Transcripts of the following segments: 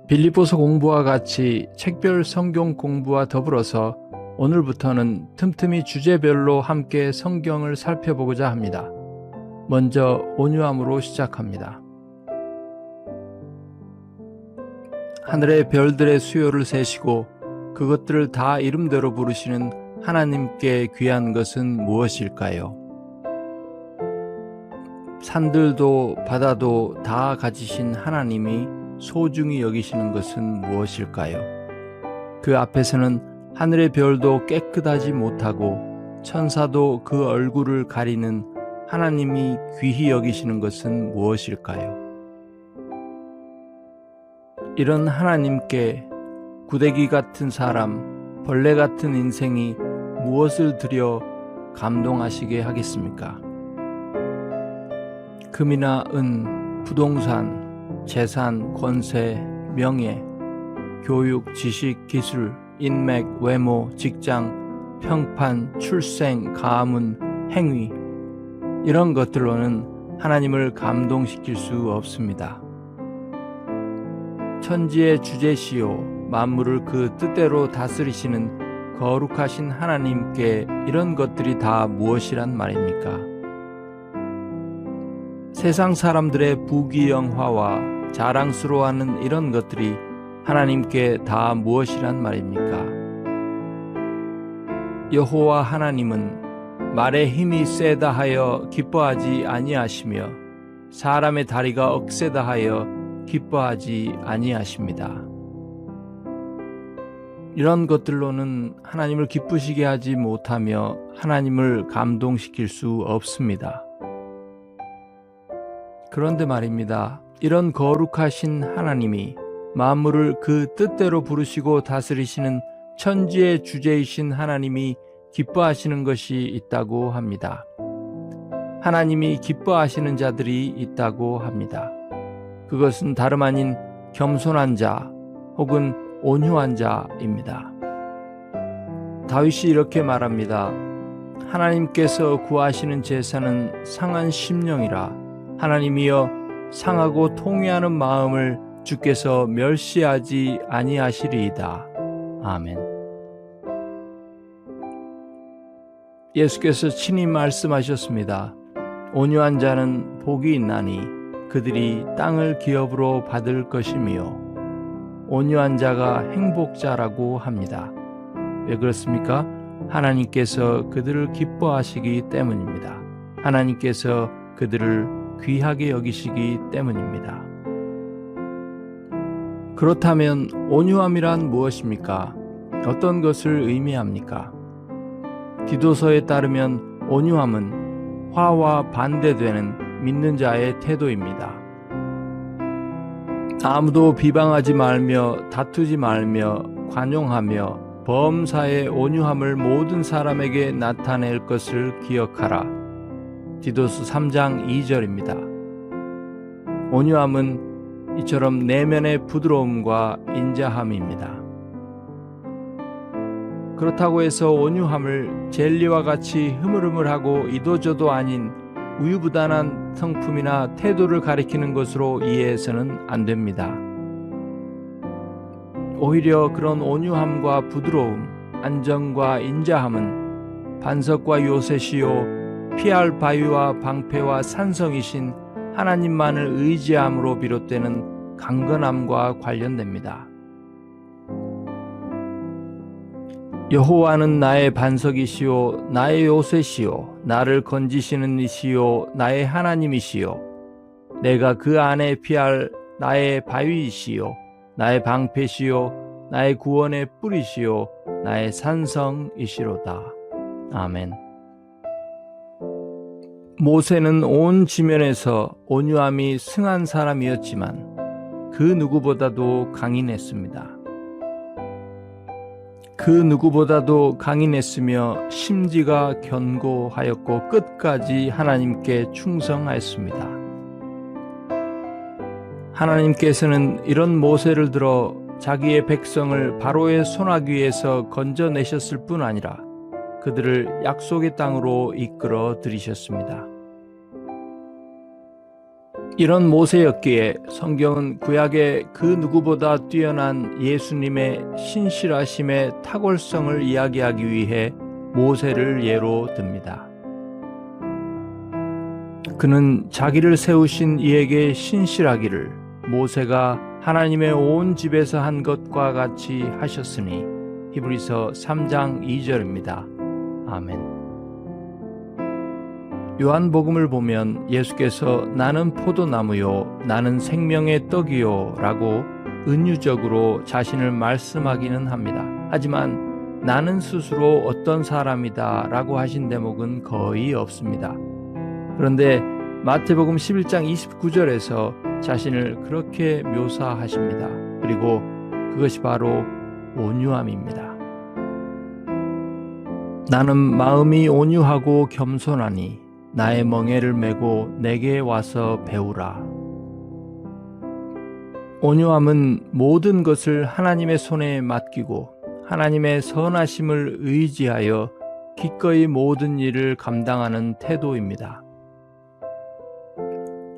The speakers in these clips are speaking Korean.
빌립보서 공부와 같이 책별 성경 공부와 더불어서 오늘부터는 틈틈이 주제별로 함께 성경을 살펴보고자 합니다. 먼저 온유함으로 시작합니다. 하늘의 별들의 수요를 세시고 그것들을 다 이름대로 부르시는 하나님께 귀한 것은 무엇일까요? 산들도 바다도 다 가지신 하나님이 소중히 여기시는 것은 무엇일까요? 그 앞에서는 하늘의 별도 깨끗하지 못하고 천사도 그 얼굴을 가리는 하나님이 귀히 여기시는 것은 무엇일까요? 이런 하나님께 구데기 같은 사람, 벌레 같은 인생이 무엇을 드려 감동하시게 하겠습니까? 금이나 은, 부동산, 재산, 권세, 명예, 교육, 지식, 기술, 인맥, 외모, 직장, 평판, 출생, 가문, 행위, 이런 것들로는 하나님을 감동시킬 수 없습니다. 천지의 주제시요 만물을 그 뜻대로 다스리시는 거룩하신 하나님께 이런 것들이 다 무엇이란 말입니까? 세상 사람들의 부귀영화와 자랑스러워하는 이런 것들이 하나님께 다 무엇이란 말입니까? 여호와 하나님은 말의 힘이 세다 하여 기뻐하지 아니하시며 사람의 다리가 억세다 하여 기뻐하지 아니하십니다. 이런 것들로는 하나님을 기쁘시게 하지 못하며 하나님을 감동시킬 수 없습니다. 그런데 말입니다. 이런 거룩하신 하나님이 만물을 그 뜻대로 부르시고 다스리시는 천지의 주제이신 하나님이 기뻐하시는 것이 있다고 합니다. 하나님이 기뻐하시는 자들이 있다고 합니다. 그것은 다름 아닌 겸손한 자 혹은 온유한 자입니다. 다윗이 이렇게 말합니다. 하나님께서 구하시는 제사는 상한 심령이라 하나님이여 상하고 통회하는 마음을 주께서 멸시하지 아니하시리이다. 아멘. 예수께서 친히 말씀하셨습니다. 온유한 자는 복이 있나니 그들이 땅을 기업으로 받을 것이며 온유한 자가 행복자라고 합니다. 왜 그렇습니까? 하나님께서 그들을 기뻐하시기 때문입니다. 하나님께서 그들을 귀하게 여기시기 때문입니다. 그렇다면 온유함이란 무엇입니까? 어떤 것을 의미합니까? 디도서에 따르면 온유함은 화와 반대되는 믿는 자의 태도입니다. 아무도 비방하지 말며 다투지 말며 관용하며 범사의 온유함을 모든 사람에게 나타낼 것을 기억하라. 디도서 3장 2절입니다. 온유함은 이처럼 내면의 부드러움과 인자함입니다. 그렇다고 해서 온유함을 젤리와 같이 흐물흐물하고 이도저도 아닌 우유부단한 성품이나 태도를 가리키는 것으로 이해해서는 안 됩니다. 오히려 그런 온유함과 부드러움, 안정과 인자함은 반석과 요새시요 피할 바위와 방패와 산성이신 하나님만을 의지함으로 비롯되는 강건함과 관련됩니다. 여호와는 나의 반석이시요 나의 요새시요 나를 건지시는 이시요 나의 하나님이시요 내가 그 안에 피할 나의 바위이시요 나의 방패시요 나의 구원의 뿌리시요 나의 산성이시로다. 아멘. 모세는 온 지면에서 온유함이 승한 사람이었지만 그 누구보다도 강인했습니다. 그 누구보다도 강인했으며 심지가 견고하였고 끝까지 하나님께 충성하였습니다. 하나님께서는 이런 모세를 들어 자기의 백성을 바로의 손아귀에서 건져내셨을 뿐 아니라 그들을 약속의 땅으로 이끌어 들이셨습니다. 이런 모세였기에 성경은 구약의 그 누구보다 뛰어난 예수님의 신실하심의 탁월성을 이야기하기 위해 모세를 예로 듭니다. 그는 자기를 세우신 이에게 신실하기를 모세가 하나님의 온 집에서 한 것과 같이 하셨으니 히브리서 3장 2절입니다. 아멘. 요한복음을 보면 예수께서 나는 포도나무요 나는 생명의 떡이요 라고 은유적으로 자신을 말씀하기는 합니다. 하지만 나는 스스로 어떤 사람이다 라고 하신 대목은 거의 없습니다. 그런데 마태복음 11장 29절에서 자신을 그렇게 묘사하십니다. 그리고 그것이 바로 온유함입니다. 나는 마음이 온유하고 겸손하니 나의 멍에를 메고 내게 와서 배우라. 온유함은 모든 것을 하나님의 손에 맡기고 하나님의 선하심을 의지하여 기꺼이 모든 일을 감당하는 태도입니다.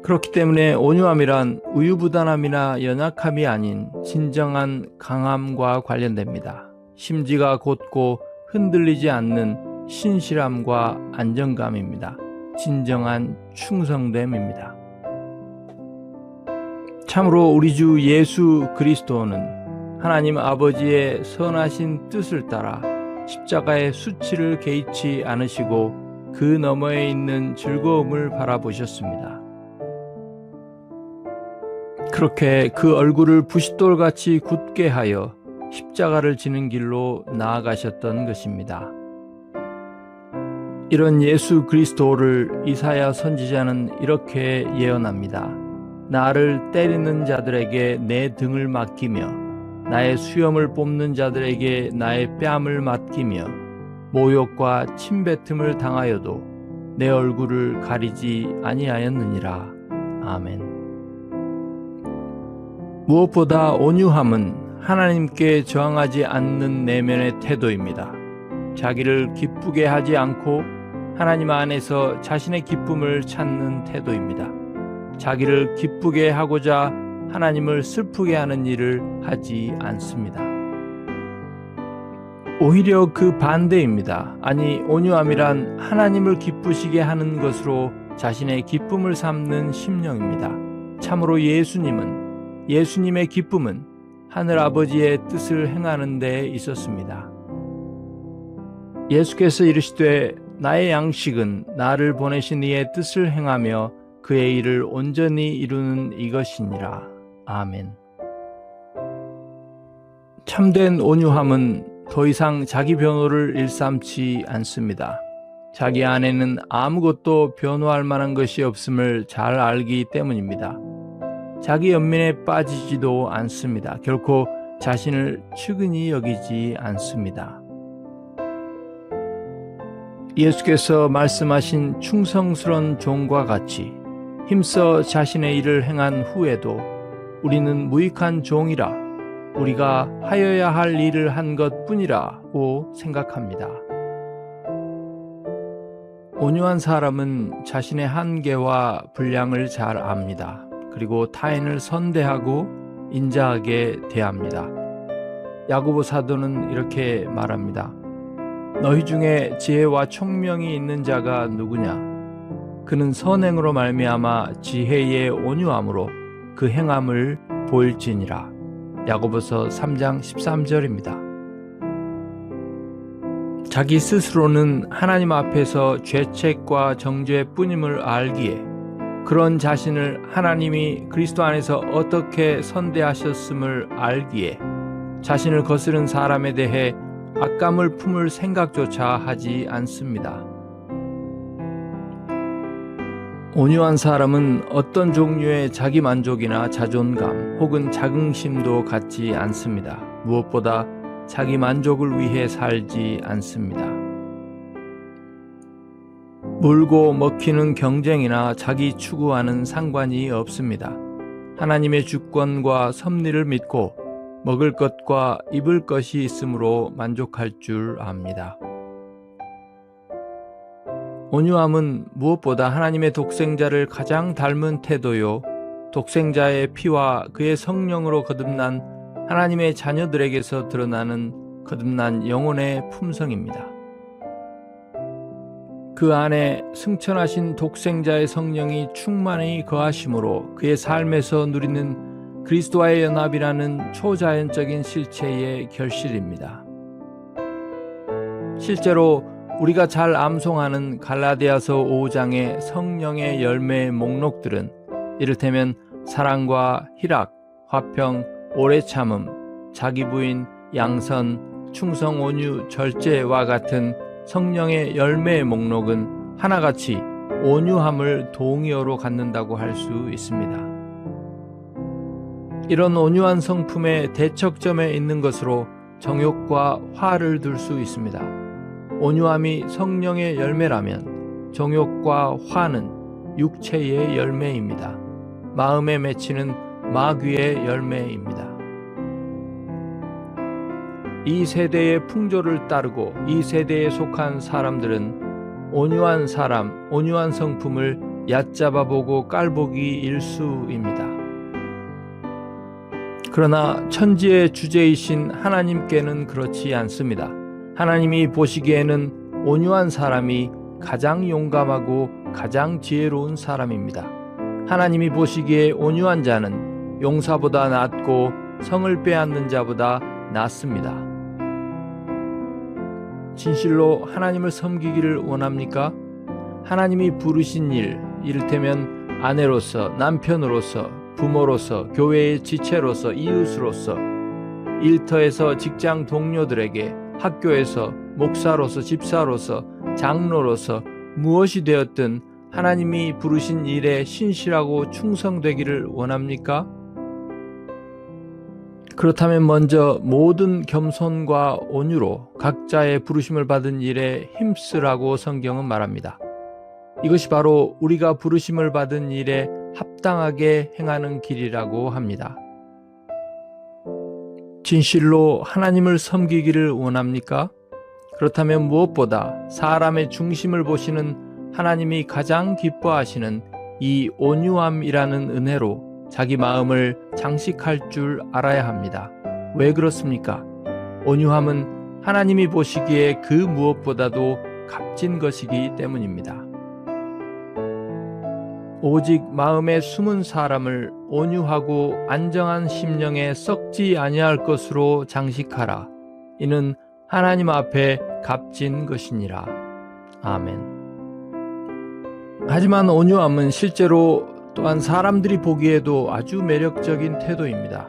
그렇기 때문에 온유함이란 우유부단함이나 연약함이 아닌 진정한 강함과 관련됩니다. 심지가 곧고 흔들리지 않는 신실함과 안정감입니다. 진정한 충성됨입니다. 참으로 우리 주 예수 그리스도는 하나님 아버지의 선하신 뜻을 따라 십자가의 수치를 개의치 않으시고 그 너머에 있는 즐거움을 바라보셨습니다. 그렇게 그 얼굴을 부싯돌같이 굳게 하여 십자가를 지는 길로 나아가셨던 것입니다. 이런 예수 그리스도를 이사야 선지자는 이렇게 예언합니다. 나를 때리는 자들에게 내 등을 맡기며 나의 수염을 뽑는 자들에게 나의 뺨을 맡기며 모욕과 침뱉음을 당하여도 내 얼굴을 가리지 아니하였느니라. 아멘. 무엇보다 온유함은 하나님께 저항하지 않는 내면의 태도입니다. 자기를 기쁘게 하지 않고 하나님 안에서 자신의 기쁨을 찾는 태도입니다. 자기를 기쁘게 하고자 하나님을 슬프게 하는 일을 하지 않습니다. 오히려 그 반대입니다. 아니, 온유함이란 하나님을 기쁘시게 하는 것으로 자신의 기쁨을 삼는 심령입니다. 참으로 예수님의 기쁨은 하늘 아버지의 뜻을 행하는 데 있었습니다. 예수께서 이르시되 나의 양식은 나를 보내신 이의 뜻을 행하며 그의 일을 온전히 이루는 이것이니라. 아멘. 참된 온유함은 더 이상 자기 변호를 일삼지 않습니다. 자기 안에는 아무것도 변호할 만한 것이 없음을 잘 알기 때문입니다. 자기 연민에 빠지지도 않습니다. 결코 자신을 측은히 여기지 않습니다. 예수께서 말씀하신 충성스러운 종과 같이 힘써 자신의 일을 행한 후에도 우리는 무익한 종이라 우리가 하여야 할 일을 한 것뿐이라고 생각합니다. 온유한 사람은 자신의 한계와 분량을 잘 압니다. 그리고 타인을 선대하고 인자하게 대합니다. 야고보 사도는 이렇게 말합니다. 너희 중에 지혜와 총명이 있는 자가 누구냐? 그는 선행으로 말미암아 지혜의 온유함으로 그 행함을 보일지니라. 야고보서 3장 13절입니다. 자기 스스로는 하나님 앞에서 죄책과 정죄뿐임을 알기에 그런 자신을 하나님이 그리스도 안에서 어떻게 선대하셨음을 알기에 자신을 거스른 사람에 대해 악감을 품을 생각조차 하지 않습니다. 온유한 사람은 어떤 종류의 자기만족이나 자존감 혹은 자긍심도 갖지 않습니다. 무엇보다 자기 만족을 위해 살지 않습니다. 물고 먹히는 경쟁이나 자기 추구와는 상관이 없습니다. 하나님의 주권과 섭리를 믿고 먹을 것과 입을 것이 있으므로 만족할 줄 압니다. 온유함은 무엇보다 하나님의 독생자를 가장 닮은 태도요, 독생자의 피와 그의 성령으로 거듭난 하나님의 자녀들에게서 드러나는 거듭난 영혼의 품성입니다. 그 안에 승천하신 독생자의 성령이 충만히 거하심으로 그의 삶에서 누리는 그리스도와의 연합이라는 초자연적인 실체의 결실입니다. 실제로 우리가 잘 암송하는 갈라디아서 5장의 성령의 열매의 목록들은 이를테면 사랑과 희락, 화평, 오래 참음, 자기 부인, 양선, 충성, 온유, 절제와 같은 성령의 열매의 목록은 하나같이 온유함을 동의어로 갖는다고 할 수 있습니다. 이런 온유한 성품의 대척점에 있는 것으로 정욕과 화를 들 수 있습니다. 온유함이 성령의 열매라면 정욕과 화는 육체의 열매입니다. 마음에 맺히는 마귀의 열매입니다. 이 세대의 풍조를 따르고 이 세대에 속한 사람들은 온유한 사람, 온유한 성품을 얕잡아보고 깔보기 일수입니다. 그러나 천지의 주제이신 하나님께는 그렇지 않습니다. 하나님이 보시기에는 온유한 사람이 가장 용감하고 가장 지혜로운 사람입니다. 하나님이 보시기에 온유한 자는 용사보다 낫고 성을 빼앗는 자보다 낫습니다. 진실로 하나님을 섬기기를 원합니까? 하나님이 부르신 일, 이를테면 아내로서, 남편으로서, 부모로서, 교회의 지체로서, 이웃으로서, 일터에서 직장 동료들에게, 학교에서 목사로서, 집사로서, 장로로서 무엇이 되었든 하나님이 부르신 일에 신실하고 충성되기를 원합니까? 그렇다면 먼저 모든 겸손과 온유로 각자의 부르심을 받은 일에 힘쓰라고 성경은 말합니다. 이것이 바로 우리가 부르심을 받은 일에 합당하게 행하는 길이라고 합니다. 진실로 하나님을 섬기기를 원합니까? 그렇다면 무엇보다 사람의 중심을 보시는 하나님이 가장 기뻐하시는 이 온유함이라는 은혜로 자기 마음을 장식할 줄 알아야 합니다. 왜 그렇습니까? 온유함은 하나님이 보시기에 그 무엇보다도 값진 것이기 때문입니다. 오직 마음에 숨은 사람을 온유하고 안정한 심령에 썩지 아니할 것으로 장식하라. 이는 하나님 앞에 값진 것이니라. 아멘. 하지만 온유함은 실제로 또한 사람들이 보기에도 아주 매력적인 태도입니다.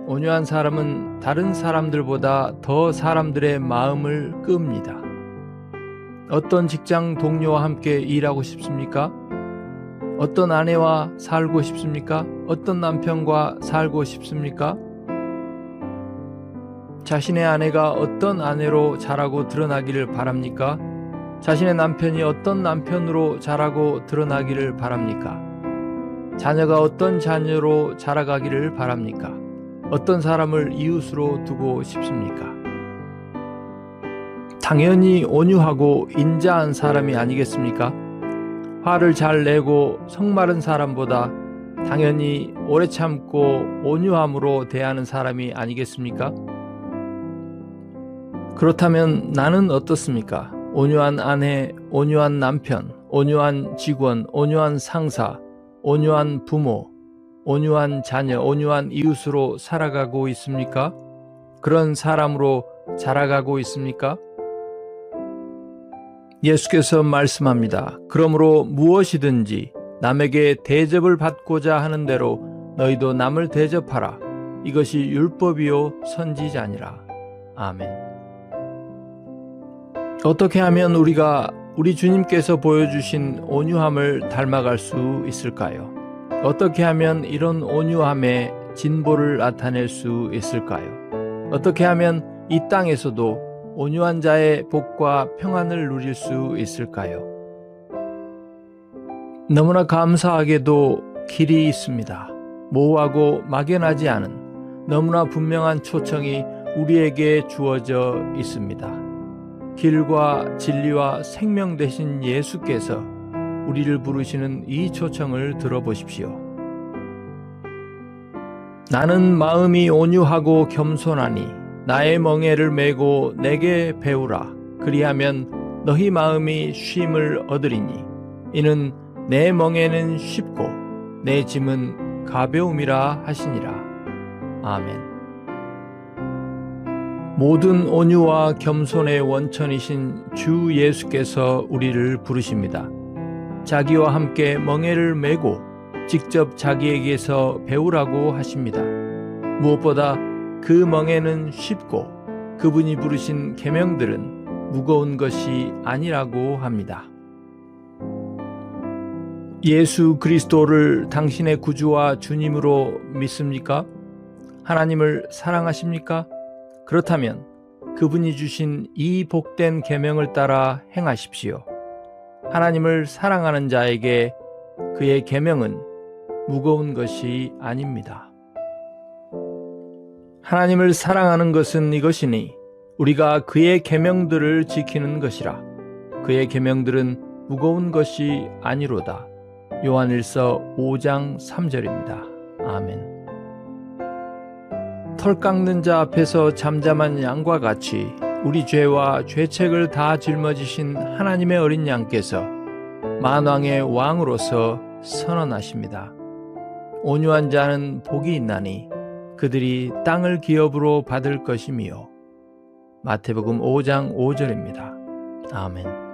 온유한 사람은 다른 사람들보다 더 사람들의 마음을 끕니다. 어떤 직장 동료와 함께 일하고 싶습니까? 어떤 아내와 살고 싶습니까? 어떤 남편과 살고 싶습니까? 자신의 아내가 어떤 아내로 자라고 드러나기를 바랍니까? 자신의 남편이 어떤 남편으로 자라고 드러나기를 바랍니까? 자녀가 어떤 자녀로 자라가기를 바랍니까? 어떤 사람을 이웃으로 두고 싶습니까? 당연히 온유하고 인자한 사람이 아니겠습니까? 화를 잘 내고 성마른 사람보다 당연히 오래 참고 온유함으로 대하는 사람이 아니겠습니까? 그렇다면 나는 어떻습니까? 온유한 아내, 온유한 남편, 온유한 직원, 온유한 상사, 온유한 부모, 온유한 자녀, 온유한 이웃으로 살아가고 있습니까? 그런 사람으로 자라가고 있습니까? 예수께서 말씀합니다. 그러므로 무엇이든지 남에게 대접을 받고자 하는 대로 너희도 남을 대접하라. 이것이 율법이요 선지자니라. 아멘. 어떻게 하면 우리가 우리 주님께서 보여주신 온유함을 닮아갈 수 있을까요? 어떻게 하면 이런 온유함의 진보를 나타낼 수 있을까요? 어떻게 하면 이 땅에서도 온유한 자의 복과 평안을 누릴 수 있을까요? 너무나 감사하게도 길이 있습니다. 모호하고 막연하지 않은 너무나 분명한 초청이 우리에게 주어져 있습니다. 길과 진리와 생명 되신 예수께서 우리를 부르시는 이 초청을 들어보십시오. 나는 마음이 온유하고 겸손하니 나의 멍에를 메고 내게 배우라. 그리하면 너희 마음이 쉼을 얻으리니 이는 내 멍에는 쉽고 내 짐은 가벼움이라 하시니라. 아멘. 모든 온유와 겸손의 원천이신 주 예수께서 우리를 부르십니다. 자기와 함께 멍에를 메고 직접 자기에게서 배우라고 하십니다. 무엇보다 그 멍에는 쉽고 그분이 부르신 계명들은 무거운 것이 아니라고 합니다. 예수 그리스도를 당신의 구주와 주님으로 믿습니까? 하나님을 사랑하십니까? 그렇다면 그분이 주신 이 복된 계명을 따라 행하십시오. 하나님을 사랑하는 자에게 그의 계명은 무거운 것이 아닙니다. 하나님을 사랑하는 것은 이것이니 우리가 그의 계명들을 지키는 것이라. 그의 계명들은 무거운 것이 아니로다. 요한일서 5장 3절입니다. 아멘. 털 깎는 자 앞에서 잠잠한 양과 같이 우리 죄와 죄책을 다 짊어지신 하나님의 어린 양께서 만왕의 왕으로서 선언하십니다. 온유한 자는 복이 있나니 그들이 땅을 기업으로 받을 것이며. 마태복음 5장 5절입니다. 아멘.